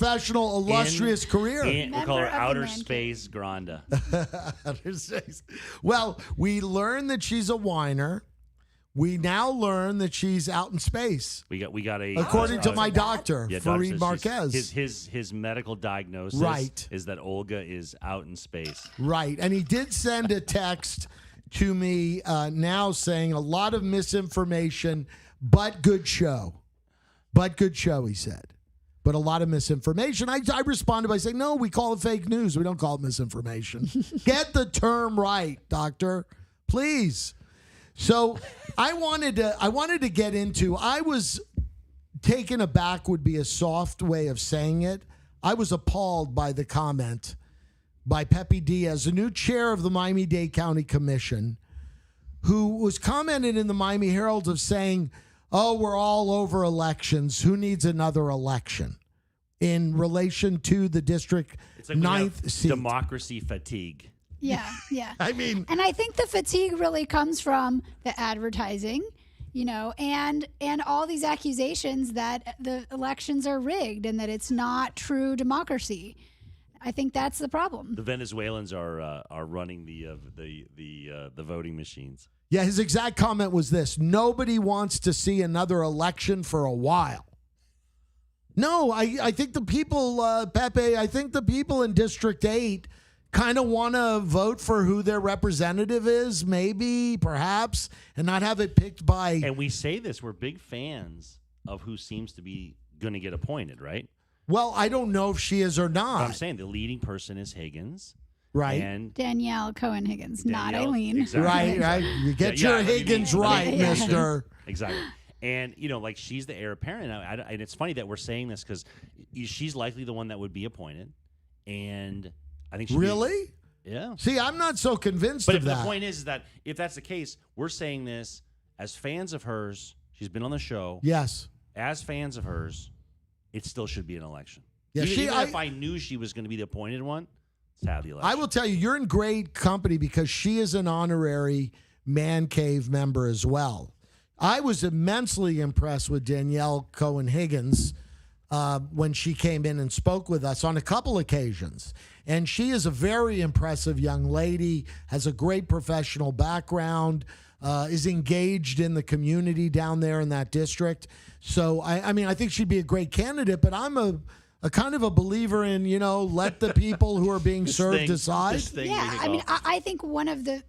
professional, illustrious career. We call her Member of the Outer Man Cave. Space Granda. Well, we learned that she's a whiner. We now learn that she's out in space. We got a According to my doctor, doctor Fareed says Marquez. His medical diagnosis Right. is that Olga is out in space. Right. And he did send a text to me now saying a lot of misinformation, but good show. But good show, he said. But a lot of misinformation. I responded by saying, no, we call it fake news. We don't call it misinformation. Get the term right, doctor. Please. So I wanted to get into, I was taken aback would be a soft way of saying it. I was appalled by the comment by Pepe Diaz, the new chair of the Miami-Dade County Commission, who was commented in the Miami Herald of saying, oh, we're all over elections. Who needs another election? In relation to the district It's like we ninth have seat. democracy fatigue. Yeah, yeah. I mean, And I think the fatigue really comes from the advertising, and all these accusations that the elections are rigged and that it's not true democracy. I think that's the problem. The Venezuelans are running the voting machines. yeah, his exact comment was this: nobody wants to see another election for a while. No, I think the people, Pepe, I think the people in District 8 kind of want to vote for who their representative is, maybe, perhaps, and not have it picked by. And we say this, we're big fans of who seems to be going to get appointed, right? Well, I don't know if she is or But I'm not. saying the leading person is Higgins. Right. And Danielle Cohen Higgins, not Danielle- Eileen. exactly. Right, right. You get Yeah, your let me be- Higgins let me right, be- mister. Exactly. And, like, she's the heir apparent. And it's funny that we're saying this because she's likely the one that would be appointed. And I think she'd be- Really? yeah. See, I'm not so convinced But of if the that. point is that if that's the case, we're saying this as fans of hers. She's been on the show. Yes. As fans of hers, it still should be an election. Yeah, Even if I knew she was going to be the appointed one, let's have the election. I will tell you, you're in great company because she is an honorary Man Cave member as well. I was immensely impressed with Danielle Cohen Higgins when she came in and spoke with us on a couple occasions. And she is a very impressive young lady, has a great professional background, is engaged in the community down there in that district. So, I mean, I think she'd be a great candidate, but I'm a kind of a believer in, let the people who are being served decide. This thing Yeah, we I mean, call- I think one of the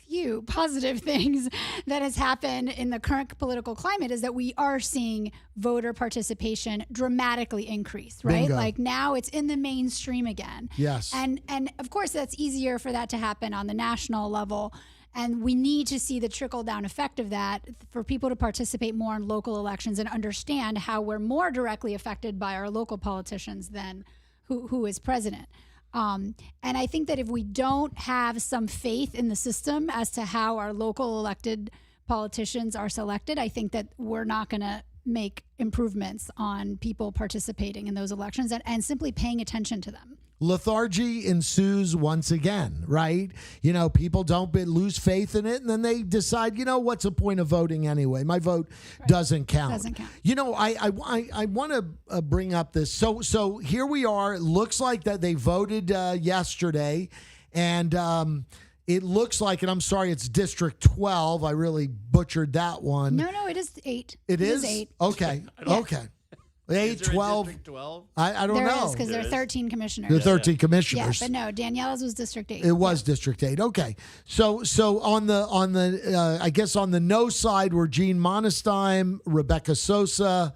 few positive things that has happened in the current political climate is that we are seeing voter participation dramatically increase, right? Bingo. Like now it's in the mainstream again. Yes. And of course that's easier for that to happen on the national level. And we need to see the trickle down effect of that for people to participate more in local elections and understand how we're more directly affected by our local politicians than who is president. And I think that if we don't have some faith in the system as to how our local elected politicians are selected, I think that we're not going to make improvements on people participating in those elections and simply paying attention to them. Lethargy ensues once again, right? People don't lose faith in it, and then they decide, what's the point of voting anyway? My vote doesn't count. Doesn't count. I want to bring up this. So here we are. It looks like that they voted yesterday, and it looks like, and I'm sorry, it's District 12. I really butchered that one. No, it is 8. It is 8. Okay. Okay. 8, 12. 12? I don't There know. is because there are There is. 13 commissioners. There are 13 Yeah, commissioners. but no, Daniela's was District 8. It was District 8. Okay. So on the I guess on the no side were Gene Monestein, Rebecca Sosa,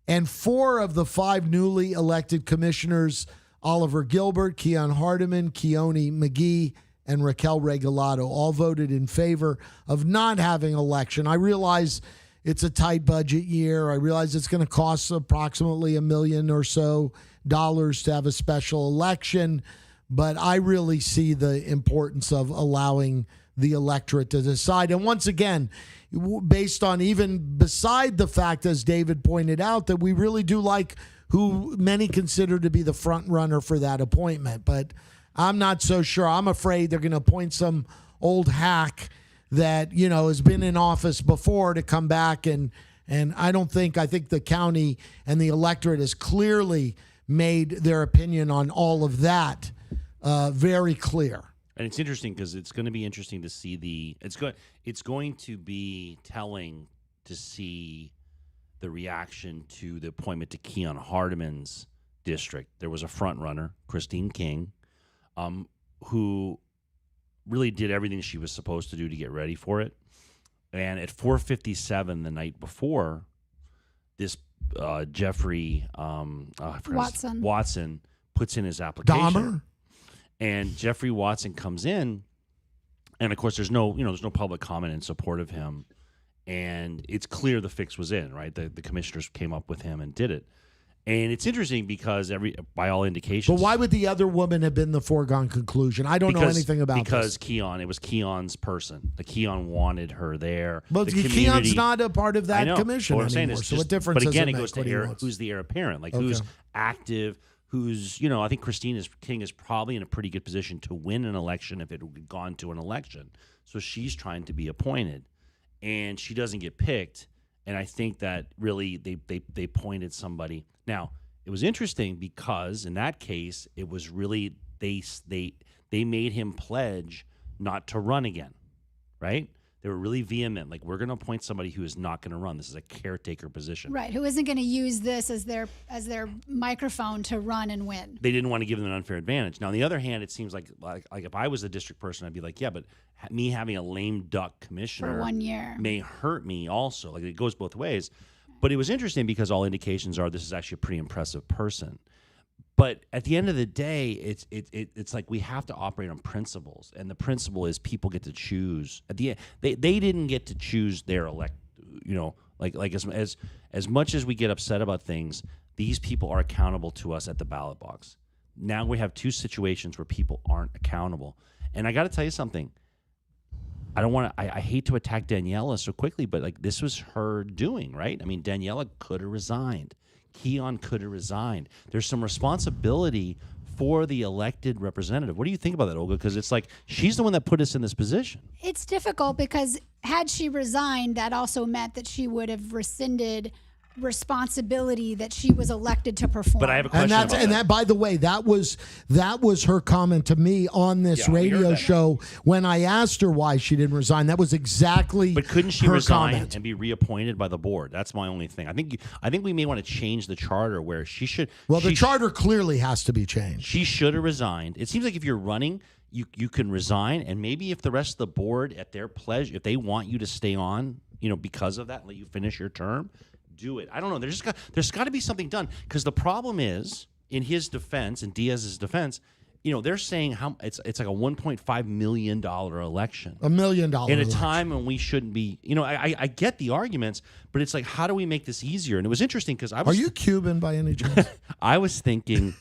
and 4 of the 5 newly elected commissioners, Oliver Gilbert, Keon Hardiman, Keone McGee, and Raquel Regalado, all voted in favor of not having an election. I realize it's a tight budget year. I realize it's going to cost approximately $1 million or so to have a special election. But I really see the importance of allowing the electorate to decide. And once again, based on even beside the fact, as David pointed out, that we really do like who many consider to be the front runner for that appointment. But I'm not so sure. I'm afraid they're going to appoint some old hack that, has been in office before to come back. And I think the county and the electorate has clearly made their opinion on all of that very clear. And it's interesting because it's going to be interesting to see it's going to be telling to see the reaction to the appointment to Keon Hardeman's district. There was a front runner, Christine King, who really did everything she was supposed to do to get ready for it. And at 4:57 the night before, this Jeffrey Watson puts in his application. Dahmer? And Jeffrey Watson comes in, and of course there's no public comment in support of him. And it's clear the fix was in, right? The commissioners came up with him and did it. And it's interesting because by all indications. But why would the other woman have been the foregone conclusion? I don't know anything about because this. Keon, it was Keon's person. The Keon wanted her there. But the Keon's not a part of that commission what I'm saying anymore. is so just, what difference but again, does it goes to who's the heir apparent, like who's active, who's, I think Christine King is probably in a pretty good position to win an election if it had gone to an election. So she's trying to be appointed, and she doesn't get picked. And I think that really they pointed somebody. Now, it was interesting because in that case, it was really they made him pledge not to run again, right? They were really vehement, like, we're going to appoint somebody who is not going to run. This is a caretaker position. Right, who isn't going to use this as their microphone to run and win. They didn't want to give them an unfair advantage. Now, on the other hand, it seems like if I was a district person, I'd be like, yeah, but me having a lame duck commissioner for 1 year may hurt me also. Like, it goes both ways. But it was interesting because all indications are this is actually a pretty impressive person. But at the end of the day, it's like we have to operate on principles, and the principle is people get to choose. At the end, they didn't get to choose their elect. Like as much as we get upset about things, these people are accountable to us at the ballot box. Now we have two situations where people aren't accountable, and I got to tell you something. I don't want to. I hate to attack Daniela so quickly, but like this was her doing, right? I mean, Daniela could have resigned. Keon could have resigned. There's some responsibility for the elected representative. What do you think about that, Olga? Because it's like she's the one that put us in this position. It's difficult because had she resigned, that also meant that she would have rescinded responsibility that she was elected to perform. But I have a question about that. By the way, that was her comment to me on this radio show when I asked her why she didn't resign. That was exactly. But couldn't she her resign comment. and be reappointed by the board? That's my only thing. I think we may want to change the charter where she should. Well, the charter clearly has to be changed. She should have resigned. It seems like if you're running, you can resign, and maybe if the rest of the board, at their pleasure, if they want you to stay on, because of that, let you finish your term. Do it. I don't know. There's got to be something done, because the problem is, in his defense, in Diaz's defense, they're saying how it's like a $1.5 million election. $1 million in a time when we shouldn't be. I get the arguments, but it's like, how do we make this easier? And it was interesting because I was. Are you Cuban by any chance? I was thinking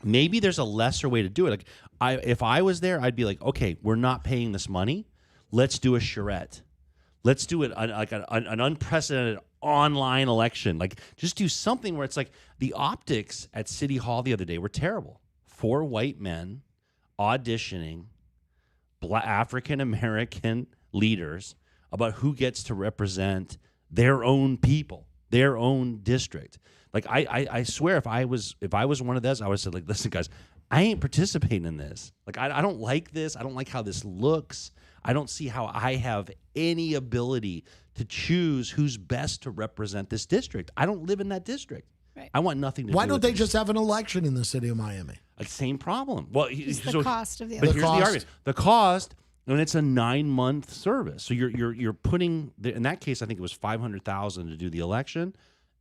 maybe there's a lesser way to do it. Like if I was there, I'd be like, okay, we're not paying this money. Let's do a charrette. Let's do it like an unprecedented online election. Like, just do something where it's like the optics at City Hall the other day were terrible. 4 white men auditioning African American leaders about who gets to represent their own people, their own district. Like, I swear, if I was one of those, I would have said, like, listen, guys, I ain't participating in this. Like, I don't like this. I don't like how this looks. I don't see how I have any ability to choose who's best to represent this district. I don't live in that district. Right. I want nothing to do Why with don't they this. just have an election in the city of Miami? Same problem. Well, it's the cost of the But election. here's the argument. The cost, and it's a 9-month service. So you're putting, in that case, I think it was $500,000 to do the election,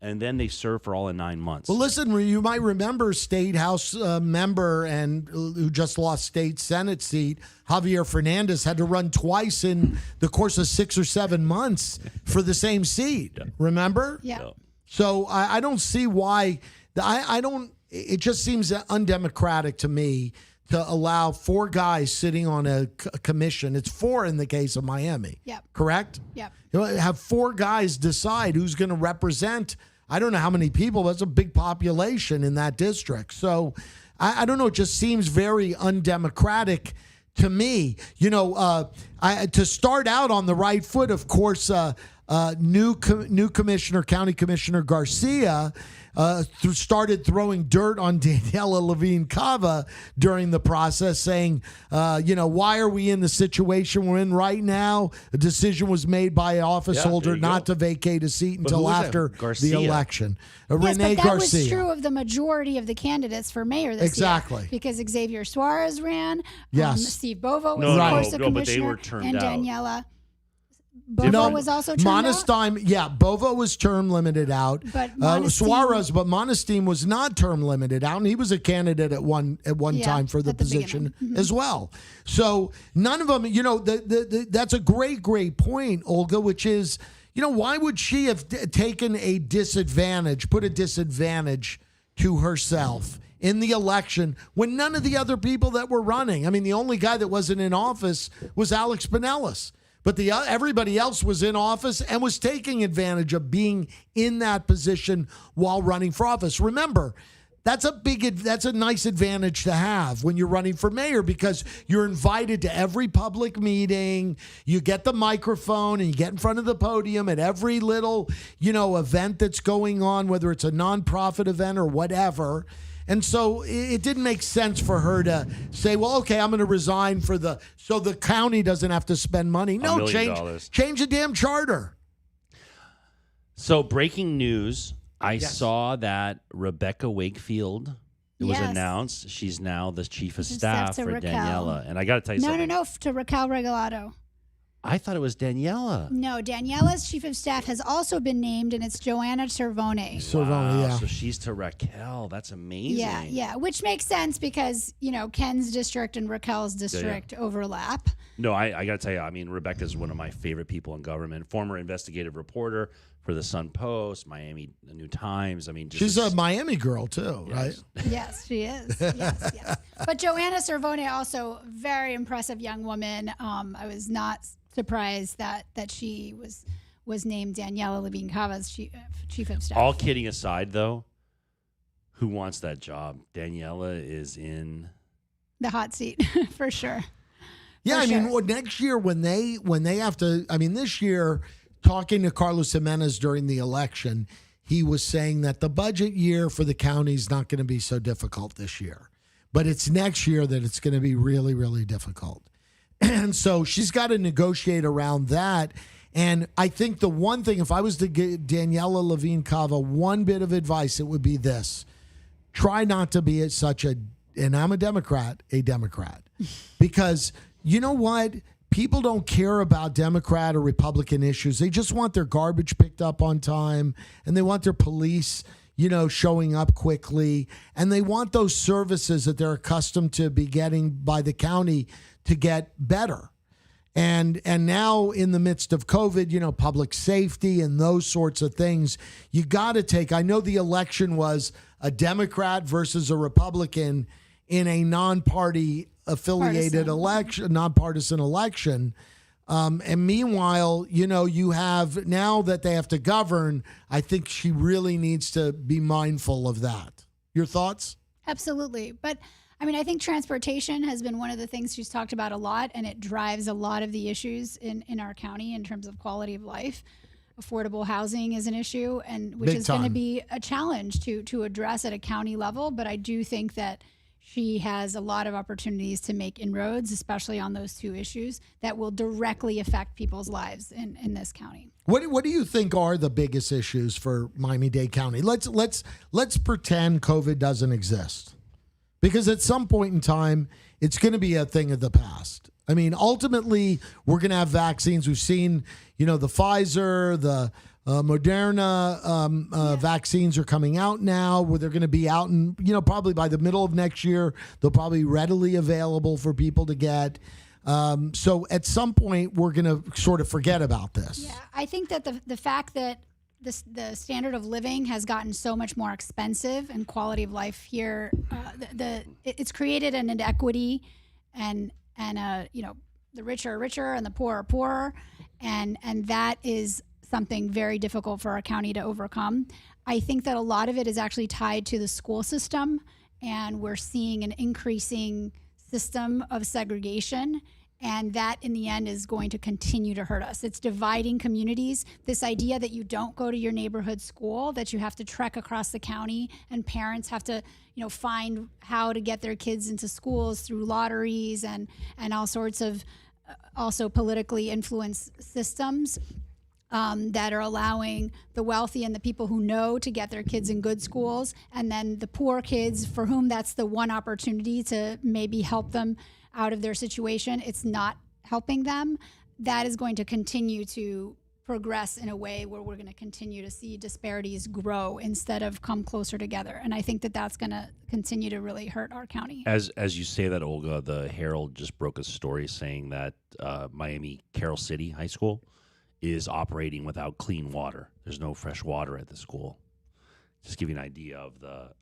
and then they serve for all in 9 months. Well, listen, you might remember State House member and who just lost state Senate seat, Javier Fernandez, had to run twice in the course of 6 or 7 months for the same seat. Yeah. Remember? Yeah. So I don't see why. I don't. It just seems undemocratic to me to allow 4 guys sitting on a commission. It's 4 in the case of Miami. Yep. Correct? Yep. Have 4 guys decide who's going to represent. I don't know how many people, but it's a big population in that district. So I don't know. It just seems very undemocratic to me. To start out on the right foot, of course, new commissioner, County Commissioner Garcia started throwing dirt on Daniela Levine Cava during the process, saying, why are we in the situation we're in right now? A decision was made by an office Yeah, holder there you not go. to vacate a seat who until was that? after Garcia. the election. Yes, Renee but that Garcia. was true of the majority of the candidates for mayor this Exactly. year. Because Xavier Suarez ran. Yes. Steve Bovo was, No, of no, course, the no, but they commissioner. were turned and out. Daniela. Bovo was also turned out. Monestein, yeah, Bovo was term limited out. But Monestein- Suarez, but Monestein was not term limited out, and he was a candidate at one Yeah, time for the at the position beginning. as well. So none of them, that's a great point, Olga, which is, why would she have taken a disadvantage, put a disadvantage to herself in the election when none of the other people that were running? I mean, the only guy that wasn't in office was Alex Pinellas. But everybody else was in office and was taking advantage of being in that position while running for office. Remember, that's a nice advantage to have when you're running for mayor, because you're invited to every public meeting. You get the microphone and you get in front of the podium at every little, event that's going on, whether it's a nonprofit event or whatever. And so it didn't make sense for her to say, well, okay, I'm going to resign so the county doesn't have to spend money. No, $1 million. change the damn charter. So breaking news, I saw that Rebecca Wakefield, it was Yes. announced she's now the chief of Chief of staff staff to for Raquel. Daniela. And I got to tell you something. No, to Raquel Regalado. I thought it was Daniela. No, Daniela's chief of staff has also been named, and it's Joanna Cervone. Cervone, yeah. So she's to Raquel. That's amazing. Yeah, which makes sense because, Ken's district and Raquel's district overlap. No, I got to tell you, I mean, Rebecca's one of my favorite people in government. Former investigative reporter for the Sun Post, Miami New Times. I mean, just She's a Miami girl, too, right? Yes, she is. Yes. But Joanna Cervone, also very impressive young woman. I was not surprised that she was named Daniela Levine Cava's chief of staff. All kidding aside, though, who wants that job? Daniela is in The hot seat, for sure. Yeah, For I mean, sure. well, next year when they have to, I mean, this year, talking to Carlos Jimenez during the election, he was saying that the budget year for the county is not going to be so difficult this year, but it's next year that it's going to be really, really difficult. And so she's got to negotiate around that. And I think the one thing, if I was to give Daniela Levine Cava one bit of advice, it would be this: try not to be and I'm a Democrat, because you know what? People don't care about Democrat or Republican issues. They just want their garbage picked up on time, and they want their police, showing up quickly, and they want those services that they're accustomed to be getting by the county to get better. And now in the midst of COVID, public safety and those sorts of things, you got to take, I know the election was a Democrat versus a Republican in a non-party affiliated election, nonpartisan election. And meanwhile, you have, now that they have to govern, I think she really needs to be mindful of that. Your thoughts? Absolutely. But I mean, I think transportation has been one of the things she's talked about a lot, and it drives a lot of the issues in our county in terms of quality of life. Affordable housing is an issue, and which Big is going to time. be a challenge to address at a county level. But I do think that she has a lot of opportunities to make inroads, especially on those two issues that will directly affect people's lives in this county. What do you think are the biggest issues for Miami-Dade County? Let's pretend COVID doesn't exist, because at some point in time, it's going to be a thing of the past. I mean, ultimately, we're going to have vaccines. We've seen, the Pfizer, the Moderna vaccines are coming out now, where they're going to be out in, probably by the middle of next year. They'll probably be readily available for people to get. So at some point, we're going to sort of forget about this. Yeah, I think that the fact that the standard of living has gotten so much more expensive and quality of life here, it's created an inequity, and the rich are richer and the poor are poorer, and that is something very difficult for our county to overcome. I think that a lot of it is actually tied to the school system, and we're seeing an increasing system of segregation. And that in the end is going to continue to hurt us. It's dividing communities. This idea that you don't go to your neighborhood school, that you have to trek across the county, and parents have to, find how to get their kids into schools through lotteries and all sorts of also politically influenced systems that are allowing the wealthy and the people who know to get their kids in good schools, and then the poor kids for whom that's the one opportunity to maybe help them out of their situation, it's not helping them. That is going to continue to progress in a way where we're going to continue to see disparities grow instead of come closer together. And I think that that's going to continue to really hurt our county. As you say that, Olga, the Herald just broke a story saying that Miami Carroll City High School is operating without clean water. There's no fresh water at the school. Just give you an idea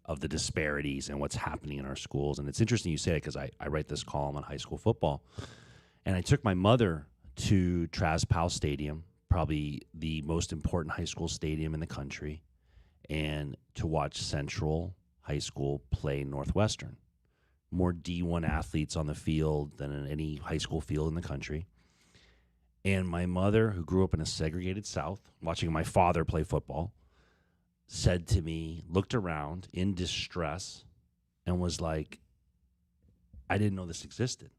of the disparities and what's happening in our schools. And it's interesting you say it because I write this column on high school football. And I took my mother to Traz Powell Stadium, probably the most important high school stadium in the country, and to watch Central High School play Northwestern. More D1 athletes on the field than in any high school field in the country. And my mother, who grew up in a segregated South, watching my father play football, said to me, looked around in distress, and was like, I didn't know this existed.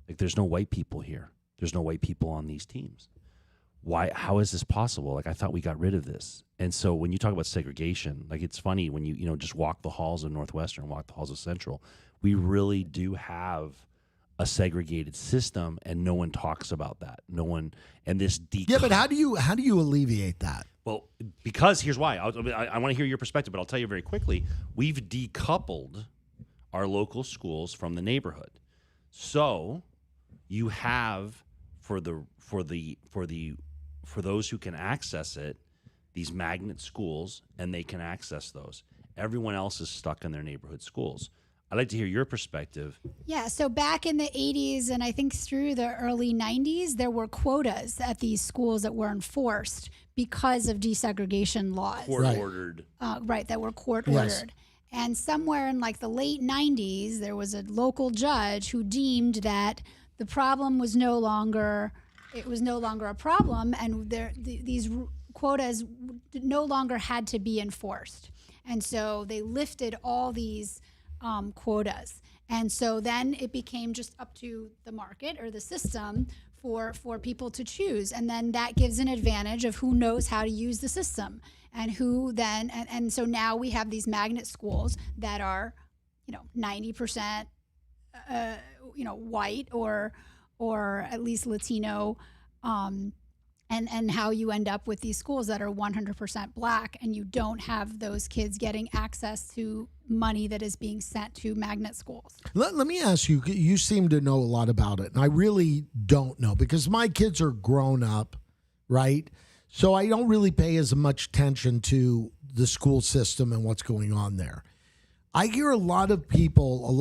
Like, there's no white people here. There's no white people on these teams. Why? How is this possible? Like, I thought we got rid of this. And so when you talk about segregation, like, it's funny when you just walk the halls of Northwestern, walk the halls of Central, we really do have a segregated system, and no one talks about that. No one, and this Yeah, but how do you alleviate that? Well, because here's why. I want to hear your perspective, but I'll tell you very quickly. We've decoupled our local schools from the neighborhood. So you have for those who can access it, these magnet schools, and they can access those. Everyone else is stuck in their neighborhood schools. I'd like to hear your perspective. Yeah, so back in the 80s and I think through the early 90s, there were quotas at these schools that were enforced because of desegregation laws. Court-ordered. Right, that were court-ordered. Yes. And somewhere in like the late 90s, there was a local judge who deemed that the problem was no longer a problem, and these quotas no longer had to be enforced. And so they lifted all these quotas. And so then it became just up to the market or the system for people to choose. And then that gives an advantage of who knows how to use the system and who then, and so now we have these magnet schools that are, 90%, white or at least Latino, and how you end up with these schools that are 100% black, and you don't have those kids getting access to money that is being sent to magnet schools. Let me ask you, you seem to know a lot about it, and I really don't know because my kids are grown up, right? So I don't really pay as much attention to the school system and what's going on there. I hear a lot of people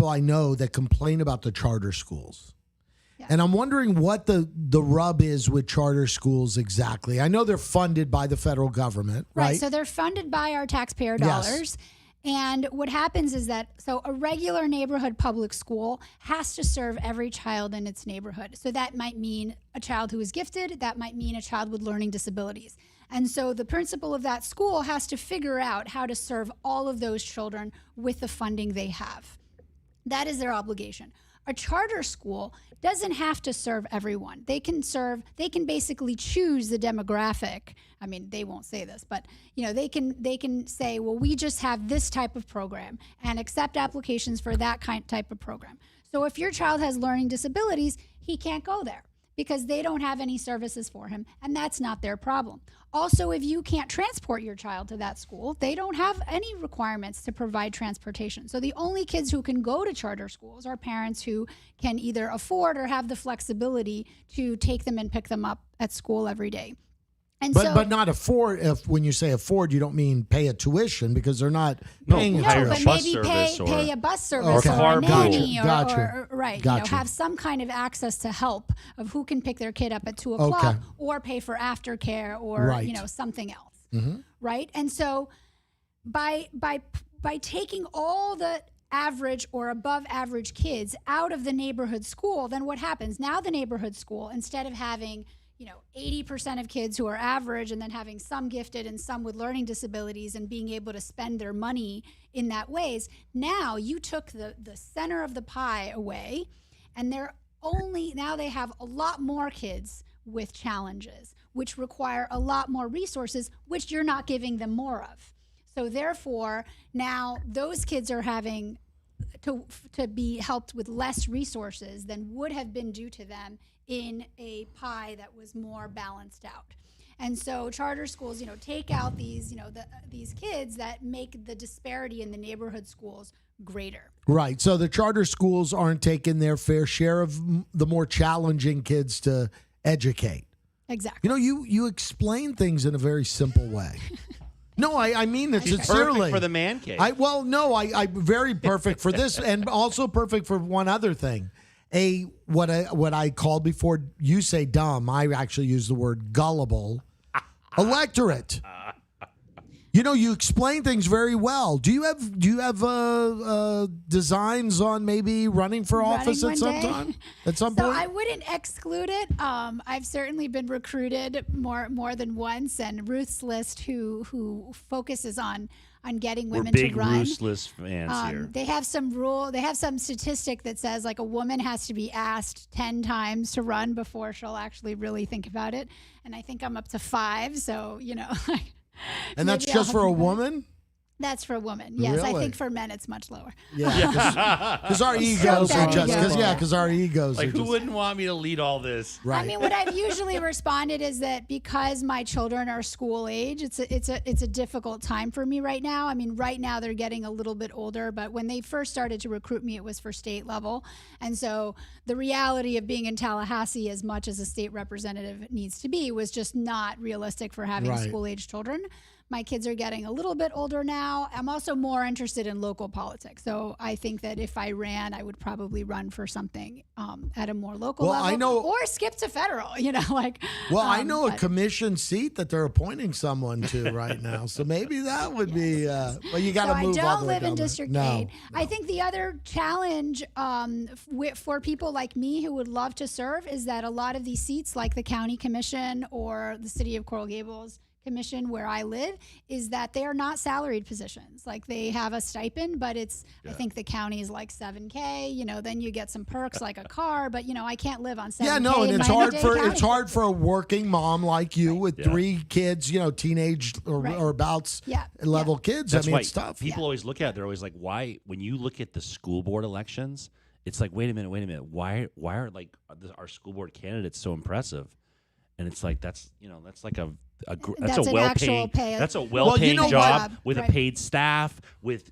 I know that complain about the charter schools. Yeah. And I'm wondering what the rub is with charter schools exactly. I know they're funded by the federal government, right? So they're funded by our taxpayer dollars. Yes. And what happens is that, so a regular neighborhood public school has to serve every child in its neighborhood. So that might mean a child who is gifted, that might mean a child with learning disabilities. And so the principal of that school has to figure out how to serve all of those children with the funding they have. That is their obligation. A charter school doesn't have to serve everyone. They can basically choose the demographic. I mean, they won't say this, but they can say, well, we just have this type of program and accept applications for that type of program. So if your child has learning disabilities, he can't go there because they don't have any services for him, and that's not their problem. Also, if you can't transport your child to that school, they don't have any requirements to provide transportation. So the only kids who can go to charter schools are parents who can either afford or have the flexibility to take them and pick them up at school every day. But not afford. If when you say afford, you don't mean pay a tuition because they're not paying a tuition. But maybe pay a bus service or a nanny or have some kind of access to help of who can pick their kid up at 2 o'clock or pay for aftercare or something else, right? And so by taking all the average or above average kids out of the neighborhood school, then what happens? Now the neighborhood school, instead of having 80% of kids who are average and then having some gifted and some with learning disabilities and being able to spend their money in that ways, now you took the center of the pie away, and now they have a lot more kids with challenges, which require a lot more resources, which you're not giving them more of. So therefore, now those kids are having to be helped with less resources than would have been due to them in a pie that was more balanced out. And so charter schools, take out these, these kids that make the disparity in the neighborhood schools greater. Right. So the charter schools aren't taking their fair share of the more challenging kids to educate. Exactly. You explain things in a very simple way. No, I mean it sincerely. Perfect for the man cave. I'm very perfect for this, and also perfect for one other thing. What I called before you say dumb, I actually use the word gullible electorate. You explain things very well. Do you have designs on maybe running for office at some time? At some point? I wouldn't exclude it. I've certainly been recruited more than once, and Ruth's List, who focuses on getting women to run. We're big Ruthless fans here. They have some statistic that says like a woman has to be asked 10 times to run before she'll actually really think about it. And I think I'm up to 5. So, and that's just for a woman? That's for a woman. Yes, Really? I think for men it's much lower. Yeah, because our egos are just because our egos Like, are who just, wouldn't want me to lead all this? right. I mean, what I've usually responded is that because my children are school age, it's a difficult time for me right now. I mean, right now they're getting a little bit older, but when they first started to recruit me, it was for state level. And so the reality of being in Tallahassee, as much as a state representative needs to be, was just not realistic for having Right. school age children. My kids are getting a little bit older now. I'm also more interested in local politics. So I think that if I ran, I would probably run for something at a more local Well, level. I know- or skip to federal, I know a commission seat that they're appointing someone to right now, so maybe that would be. Well, you got to So move. I all don't the way live in down there. District No, 8. I think the other challenge for people like me who would love to serve is that a lot of these seats, like the county commission or the city of Coral Gables commission where I live, is that they are not salaried positions. Like they have a stipend, but I think the county is like $7K. Then you get some perks like a car, but I can't live on $7K. Yeah, no, and in it's Miami-Dade County. for a working mom like you with 3 kids, teenage or abouts level kids. That's I mean, why it's tough. people always look at it. They're always like, why? When you look at the school board elections, it's like, wait a minute. Why are our school board candidates so impressive? And it's like that's like that's a well-paying job with a paid staff with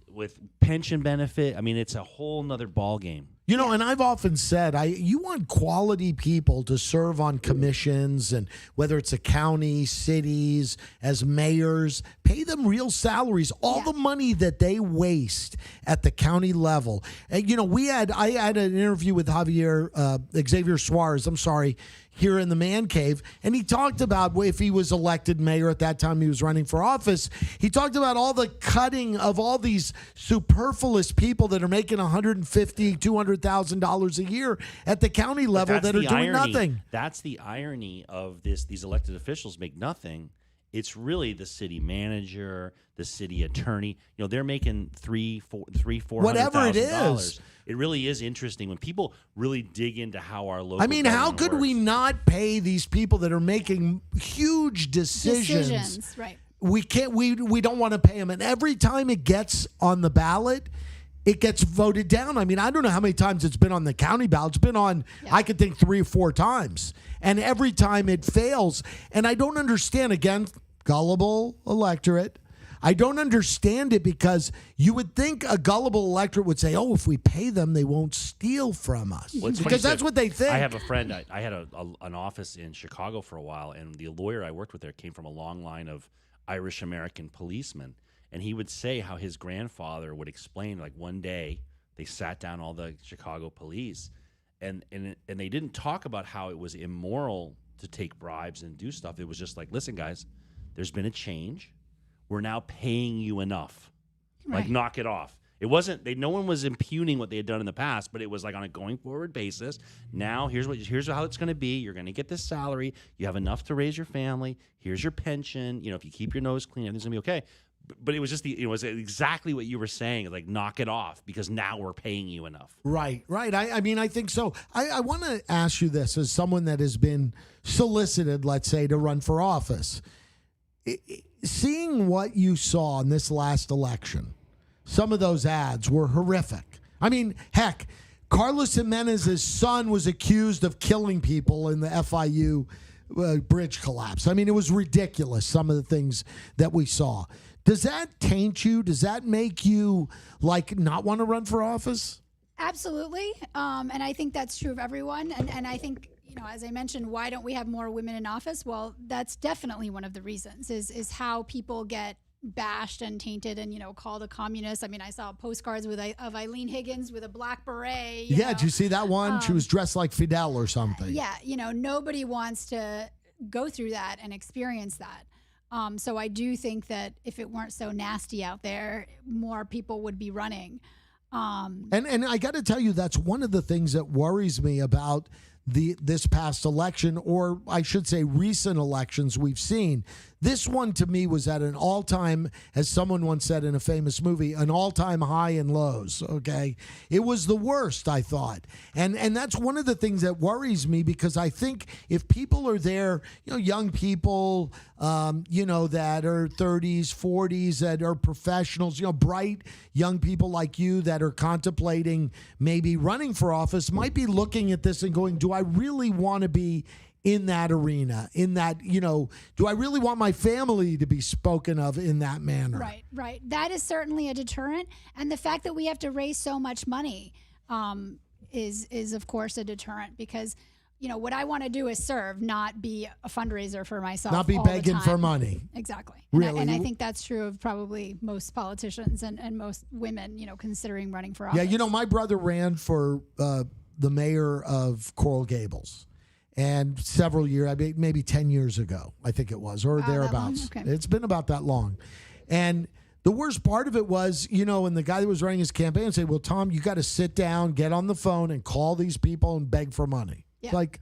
pension benefit. I mean, it's a whole nother ball game. And I've often said, you want quality people to serve on commissions, and whether it's a county, cities, as mayors, pay them real salaries. All the money that they waste at the county level. And, I had an interview with Xavier Suarez. I'm sorry. Here in the man cave, and he talked about if he was elected mayor at that time he was running for office. He talked about all the cutting of all these superfluous people that are making $150,000, $200,000 a year at the county level that are doing nothing. That's the irony of this. These elected officials make nothing. It's really the city manager, the city attorney. They're making $400,000. Whatever it is. It really is interesting when people really dig into how our local. I mean, how could we works. not pay these people that are making huge decisions? Right. We can't. We don't want to pay them, and every time it gets on the ballot, it gets voted down. I mean, I don't know how many times it's been on the county ballot. It's been on, I could think 3 or 4 times, and every time it fails. And I don't understand. Again, gullible electorate. I don't understand it, because you would think a gullible electorate would say, "Oh, if we pay them, they won't steal from us," Well, because that's what they think. I have a friend. I had an office in Chicago for a while, and the lawyer I worked with there came from a long line of Irish American policemen, and he would say how his grandfather would explain, like, one day they sat down all the Chicago police, and they didn't talk about how it was immoral to take bribes and do stuff. It was just like, listen, guys, there's been a change. We're now paying you enough. Like, knock it off. It wasn't. No one was impugning what they had done in the past, but it was like on a going forward basis. Now here's how it's going to be. You're going to get this salary. You have enough to raise your family. Here's your pension. If you keep your nose clean, everything's going to be okay. But it was just it was exactly what you were saying. Like, knock it off because now we're paying you enough. Right. I mean, I think so. I want to ask you this as someone that has been solicited, let's say, to run for office. Seeing what you saw in this last election, some of those ads were horrific. I mean, heck, Carlos Jimenez's son was accused of killing people in the FIU bridge collapse. I mean, it was ridiculous, some of the things that we saw. Does that taint you? Does that make you not want to run for office? Absolutely. And I think that's true of everyone. And I think, as I mentioned, why don't we have more women in office? Well, that's definitely one of the reasons is how people get bashed and tainted and, called a communist. I mean, I saw postcards of Eileen Higgins with a black beret. Yeah, did you see that one? She was dressed like Fidel or something. Yeah, nobody wants to go through that and experience that. So I do think that if it weren't so nasty out there, more people would be running. And I got to tell you, that's one of the things that worries me about this past election, or I should say recent elections we've seen. This one to me was at an all-time, as someone once said in a famous movie, an all-time high and lows, okay? It was the worst, I thought. And that's one of the things that worries me, because I think if people are there, young people, that are 30s, 40s, that are professionals, bright young people like you that are contemplating maybe running for office might be looking at this and going, do I really want to be in that arena, in that, do I really want my family to be spoken of in that manner? Right. That is certainly a deterrent. And the fact that we have to raise so much money is of course a deterrent, because, what I want to do is serve, not be a fundraiser for myself. Not be all begging the time. For money. Exactly. Really? And I think that's true of probably most politicians and most women, considering running for office. Yeah, my brother ran for the mayor of Coral Gables. And several years, maybe 10 years ago, I think it was, or thereabouts. Okay. It's been about that long. And the worst part of it was, and the guy that was running his campaign said, well, Tom, you got to sit down, get on the phone, and call these people and beg for money. Yeah. Like,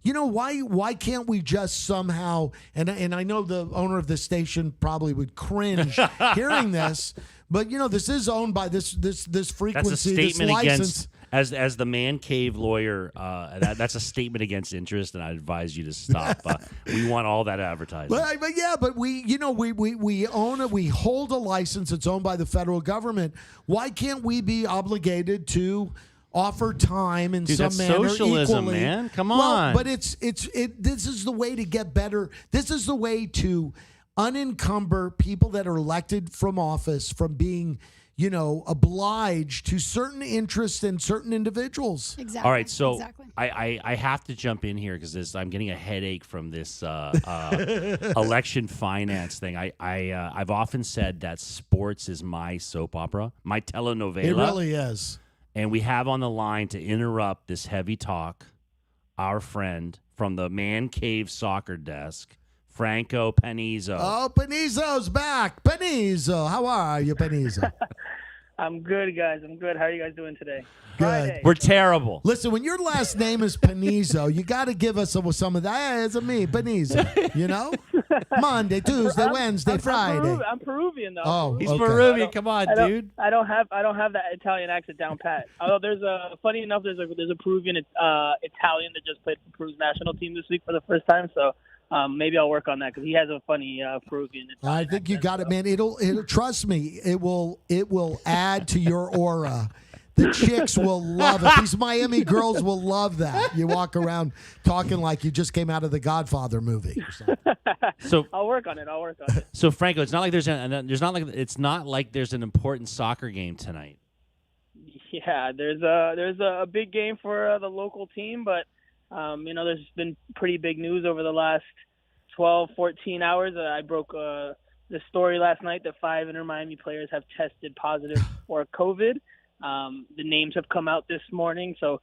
why can't we just somehow, and I know the owner of the station probably would cringe hearing this, but, this is owned by this frequency, That's a statement this license. against. As the man cave lawyer, that's a statement against interest, and I advise you to stop. We want all that advertising. But we own it. We hold a license that's owned by the federal government. Why can't we be obligated to offer time in some that's manner socialism, equally? man. Come Well, on. but this is the way to get better. This is the way to unencumber people that are elected from office from being obliged to certain interests and certain individuals. Exactly. All right, so exactly. I have to jump in here because I'm getting a headache from this election finance thing. I've often said that sports is my soap opera, my telenovela. It really is. And we have on the line to interrupt this heavy talk our friend from the Man Cave Soccer Desk, Franco Panizo. Oh, Panizo's back. Panizo, how are you, Panizo? I'm good, guys. I'm good. How are you guys doing today? Good. Friday. We're terrible. Listen, when your last name is Panizo, you got to give us some of that. Hey, it's me, Panizo. Monday, Tuesday, Wednesday, Friday. I'm Peruvian though. Oh, He's okay. Peruvian. Come on, dude. I don't have that Italian accent down pat. Although funny enough, there's a Peruvian Italian that just played for Peru's national team this week for the first time. So maybe I'll work on that because he has a funny Peruvian Italian I think you accent, got it, man. It'll trust me. It will add to your aura. The chicks will love it. These Miami girls will love that. You walk around talking like you just came out of the Godfather movie or something. So I'll work on it. So Franco, it's not like there's not like there's an important soccer game tonight. Yeah, there's a big game for the local team, but there's been pretty big news over the last 12, 14 hours. I broke the story last night that 5 Inter Miami players have tested positive for COVID. The names have come out this morning, so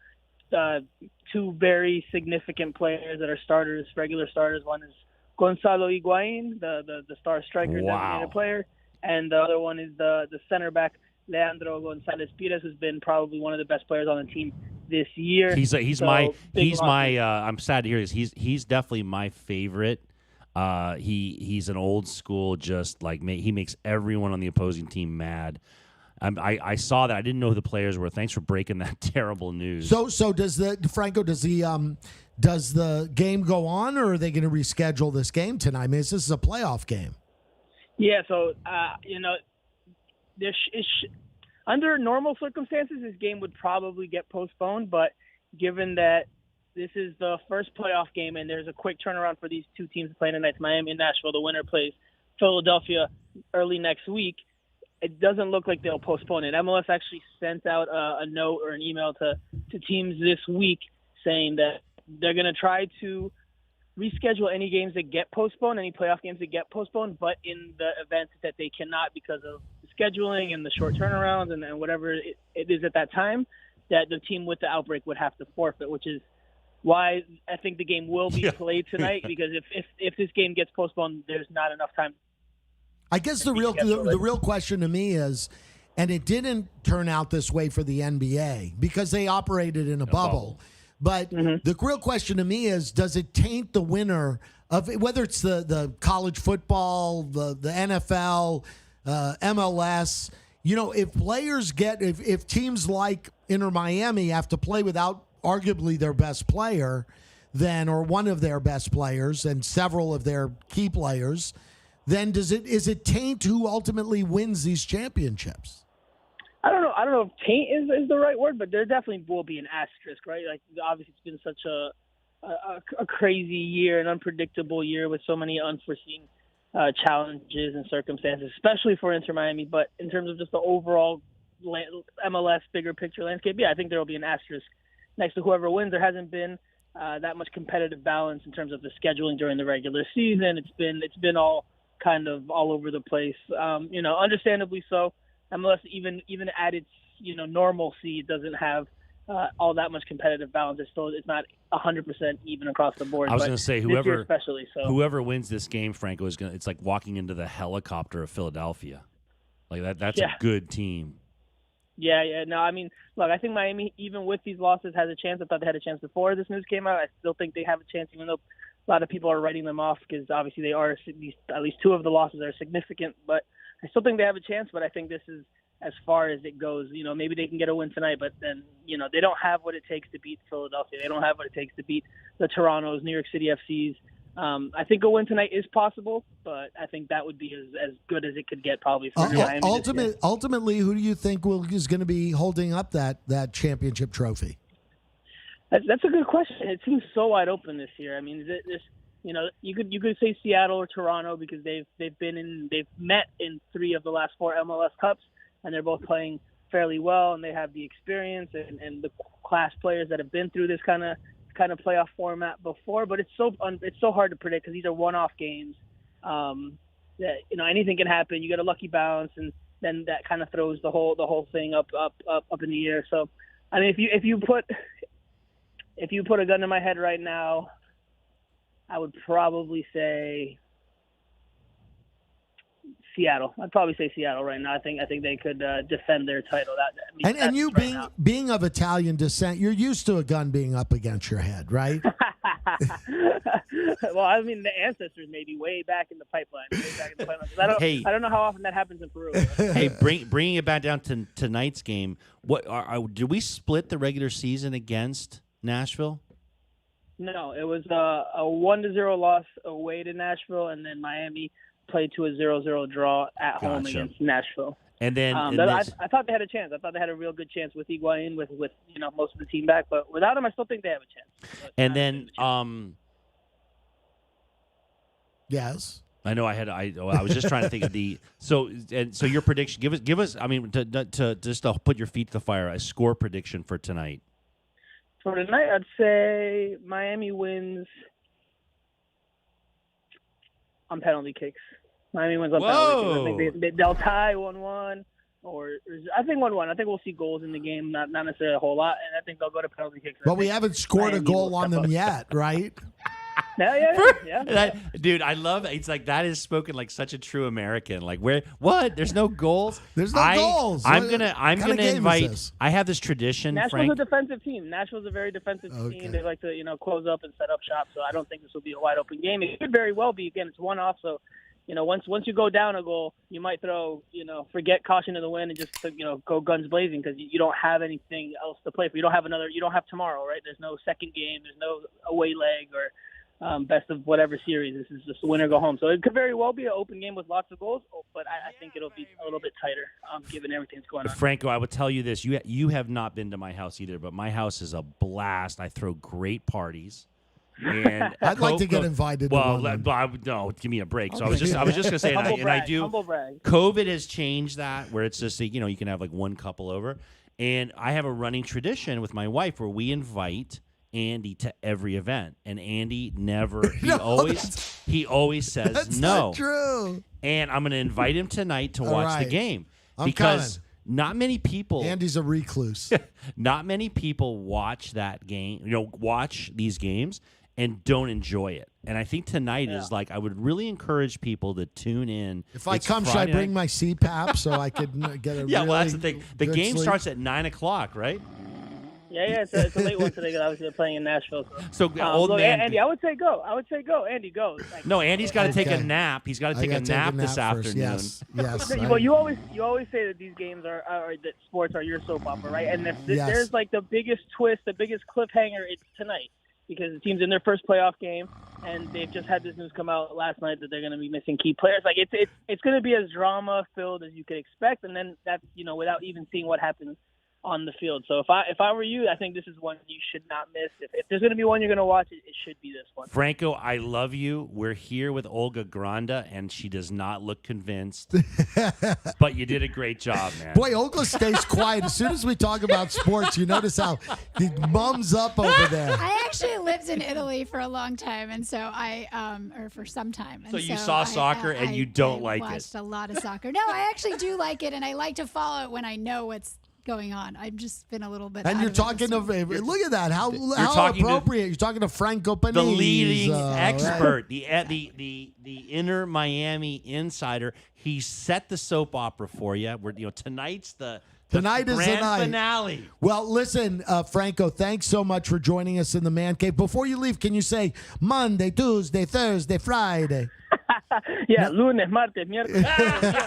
2 very significant players that are starters, regular starters. One is Gonzalo Higuain, the star striker, Wow. designated player, and the other one is the center back Leandro Gonzalez Pires, who's been probably one of the best players on the team this year. He's So, my big loss. I'm sad to hear this. He's definitely my favorite. He's an old school, just like he makes everyone on the opposing team mad. I saw that. I didn't know who the players were. Thanks for breaking that terrible news. So does does the game go on, or are they going to reschedule this game tonight? I mean, this is a playoff game. Yeah, so under normal circumstances, this game would probably get postponed. But given that this is the first playoff game and there's a quick turnaround for these two teams playing tonight, Miami and Nashville, the winner plays Philadelphia early next week. It doesn't look like they'll postpone it. MLS actually sent out a note or an email to teams this week saying that they're going to try to reschedule any games that get postponed, any playoff games that get postponed, but in the event that they cannot because of scheduling and the short turnarounds and whatever it is at that time, that the team with the outbreak would have to forfeit, which is why I think the game will be played tonight, because if this game gets postponed, there's not enough time. I guess the real question to me is, and it didn't turn out this way for the NBA because they operated in a bubble. But the real question to me is, does it taint the winner of whether it's the college football, the NFL, MLS? You know, if players if teams like Inter Miami have to play without arguably their best player, or one of their best players and several of their key players, then is it taint who ultimately wins these championships? I don't know if taint is the right word, but there definitely will be an asterisk, right? Like, obviously it's been such a crazy year, an unpredictable year with so many unforeseen challenges and circumstances, especially for Inter Miami. But in terms of just the overall MLS bigger picture landscape, yeah, I think there will be an asterisk next to whoever wins. There hasn't been that much competitive balance in terms of the scheduling during the regular season. It's been all kind of all over the place. Understandably so. MLS even at its normalcy doesn't have all that much competitive balance. It's not 100% even across the board. I was going to say whoever wins this game, Franco, it's like walking into the helicopter of Philadelphia. Like that's a good team. Yeah. No, I mean, look, I think Miami, even with these losses, has a chance. I thought they had a chance before this news came out. I still think they have a chance, even though a lot of people are writing them off because obviously they are, at least two of the losses are significant. But I still think they have a chance, but I think this is as far as it goes. Maybe they can get a win tonight, but then, they don't have what it takes to beat Philadelphia. They don't have what it takes to beat the Torontos, New York City FCs. I think a win tonight is possible, but I think that would be as good as it could get probably for Miami. Ultimately, who do you think is going to be holding up that championship trophy? That's a good question. It seems so wide open this year. I mean, you could say Seattle or Toronto because they've met in 3 of the last 4 MLS Cups, and they're both playing fairly well, and they have the experience and the class players that have been through this kind of playoff format before. But it's so hard to predict because these are one-off games. That anything can happen. You get a lucky bounce, and then that kind of throws the whole thing up in the air. So, I mean, if you put a gun to my head right now, I would probably say Seattle. I'd probably say Seattle right now. I think they could defend their title. And you being of Italian descent, you're used to a gun being up against your head, right? Well, I mean, the ancestors may be way back in the pipeline. I don't know how often that happens in Peru. Hey, bringing it back down to tonight's game. Did we split the regular season against Nashville? No, it was a 1-0 loss away to Nashville, and then Miami played to a 0-0 draw at home against Nashville. And then I thought they had a chance. I thought they had a real good chance with Higuain, with most of the team back. But without him, I still think they have a chance. And then yes. I know I was just trying to think of so your prediction. Give us. I mean, to just to put your feet to the fire, a score prediction for tonight. For tonight, I'd say Miami wins on penalty kicks. Miami wins on penalty kicks. I think they'll tie 1-1, or I think 1-1. I think we'll see goals in the game, not necessarily a whole lot, and I think they'll go to penalty kicks. But we haven't scored a goal on them yet, right? Yeah. Dude, I love it. It's like that is spoken like such a true American. Like what? There's no goals. There's no goals. I'm What gonna kind of game is invite. this? I have this tradition, Nashville's Frank. a defensive team. Nashville's a very defensive Okay. team. They like to, close up and set up shop. So I don't think this will be a wide open game. It could very well be. Again, it's one off. So, once you go down a goal, you might throw, forget caution to the wind and just, go guns blazing because you don't have anything else to play for. You don't have tomorrow, right? There's no second game. There's no away leg or best of whatever series. This is just win or go home. So it could very well be an open game with lots of goals, but I think it'll be a little bit tighter given everything that's going on. Franco, I will tell you this: you have not been to my house either, but my house is a blast. I throw great parties. And I'd like to get invited to Well, one. no, give me a break. So Okay. I was just gonna say, Humble and brag, I do. humble brag. COVID has changed that, where it's just you can have like one couple over, and I have a running tradition with my wife where we invite Andy to every event, and Andy never. He always says That's no. not true. And I'm gonna invite him tonight to watch the right. game I'm because coming. not many people. Andy's a recluse. Not many people watch that game, watch these games and don't enjoy it. And I think tonight is like, I would really encourage people to tune in. If I It's come, should I Friday bring night. my CPAP so I could get a Yeah, well, that's the really thing. The good game sleep? starts at 9:00, right? Yeah, it's a late one today because obviously they're playing in Nashville. So, old man. Andy, I would say go. Andy, go. Like, No, Andy's got to take a Okay. nap. He's got to I take a gotta nap this first. afternoon. Yes. Well, you always say that these games are that sports are your soap opera, right? And if Yes. there's like the biggest twist, the biggest cliffhanger, it's tonight because the team's in their first playoff game, and they've just had this news come out last night that they're going to be missing key players. Like it's going to be as drama filled as you could expect, and then that's without even seeing what happens on the field. So if I were you, I think this is one you should not miss. If there's going to be one you're going to watch, it should be this one. Franco, I love you. We're here with Olga Granda, and she does not look convinced. But you did a great job, man. Boy, Olga stays quiet. As soon as we talk about sports, you notice how he mums up over there. I actually lived in Italy for a long time, and so or for some time. And So you saw soccer and you don't like it. I watched a lot of soccer. No, I actually do like it, and I like to follow it when I know what's going on. I've just been a little bit. And out you're of it talking this to look at that how talking to appropriate. You're talking to Franco Panizzi, The leading right? expert, the inner Miami insider. He set the soap opera for you. Tonight's Tonight is the grand night. finale. Well, listen, Franco, thanks so much for joining us in the Man Cave. Before you leave, can you say Monday, Tuesday, Thursday, Friday? Yeah, lunes, martes, miércoles.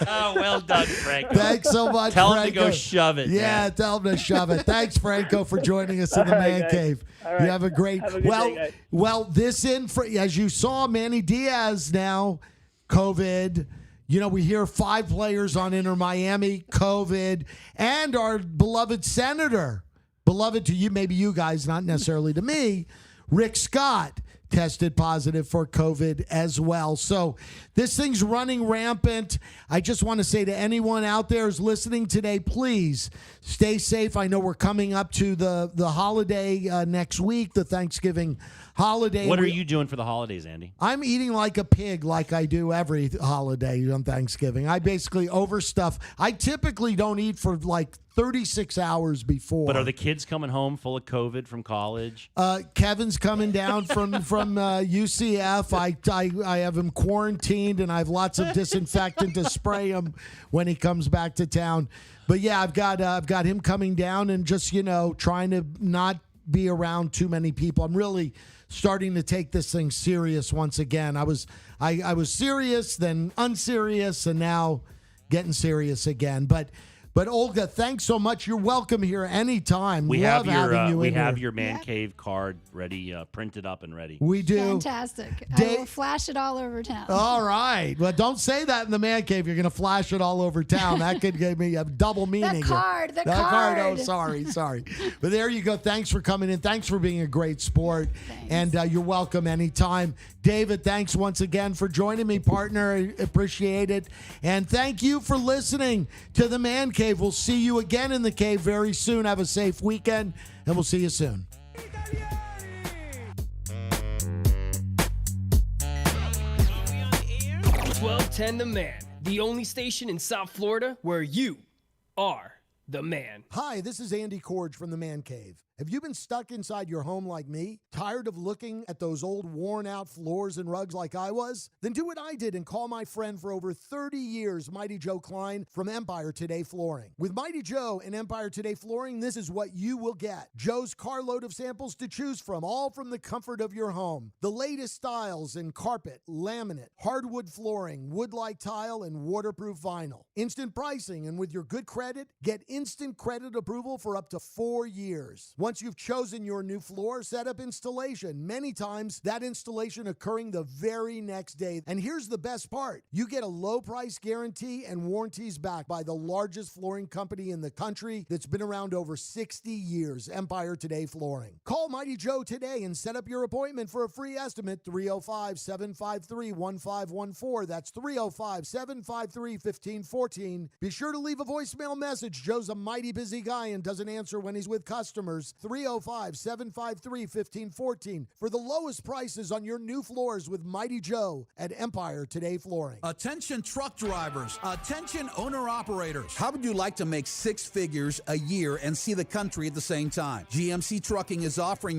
Oh, well done, Franco. Thanks so much, Tell Franco. him to go shove it. Yeah, man. tell him to shove it. Thanks, Franco, for joining us in the All right, Man guys. Cave. All You right. have a great. Have a good day, guys. As you saw, Manny Diaz now, COVID. We hear 5 players on Inter Miami, COVID, and our beloved senator, beloved to you, maybe you guys, not necessarily to me, Rick Scott, tested positive for COVID as well. So this thing's running rampant. I just want to say to anyone out there who's listening today, please stay safe. I know we're coming up to the holiday next week, the Thanksgiving holiday. What are you doing for the holidays, Andy? I'm eating like a pig like I do every holiday on Thanksgiving. I basically overstuff. I typically don't eat for like 36 hours before. But are the kids coming home full of COVID from college? Kevin's coming down from UCF. I have him quarantined, and I have lots of disinfectant to spray him when he comes back to town. But yeah, I've got him coming down and just trying to not be around too many people. I'm really starting to take this thing serious once again. I was serious, then unserious, and now getting serious again. But Olga, thanks so much. You're welcome here anytime. We Love have having you we in have here. your man Yeah. cave card ready, printed up and ready. We do. Fantastic. I Dave- will flash it all over town. All right. Well, don't say that in the man cave. You're going to flash it all over town. That could give me a double meaning. The card. Oh, sorry. But there you go. Thanks for coming in. Thanks for being a great sport. Thanks. And you're welcome anytime. David, thanks once again for joining me, partner. I appreciate it. And thank you for listening to the Man Cave. We'll see you again in the cave very soon. Have a safe weekend, and we'll see you soon. 1210 The Man, the only station in South Florida where you are the man. Hi, this is Andy Corge from the Man Cave. Have you been stuck inside your home like me? Tired of looking at those old worn out floors and rugs like I was? Then do what I did and call my friend for over 30 years, Mighty Joe Klein from Empire Today Flooring. With Mighty Joe and Empire Today Flooring, this is what you will get. Joe's carload of samples to choose from, all from the comfort of your home. The latest styles in carpet, laminate, hardwood flooring, wood-like tile, and waterproof vinyl. Instant pricing, and with your good credit, get instant credit approval for up to 4 years. Once you've chosen your new floor, set up installation. Many times, that installation occurring the very next day. And here's the best part. You get a low price guarantee and warranties backed by the largest flooring company in the country that's been around over 60 years, Empire Today Flooring. Call Mighty Joe today and set up your appointment for a free estimate, 305-753-1514. That's 305-753-1514. Be sure to leave a voicemail message. Joe's a mighty busy guy and doesn't answer when he's with customers. 305-753-1514 for the lowest prices on your new floors with Mighty Joe at Empire Today Flooring. Attention truck drivers, attention owner-operators. How would you like to make 6 figures a year and see the country at the same time? GMC Trucking is offering you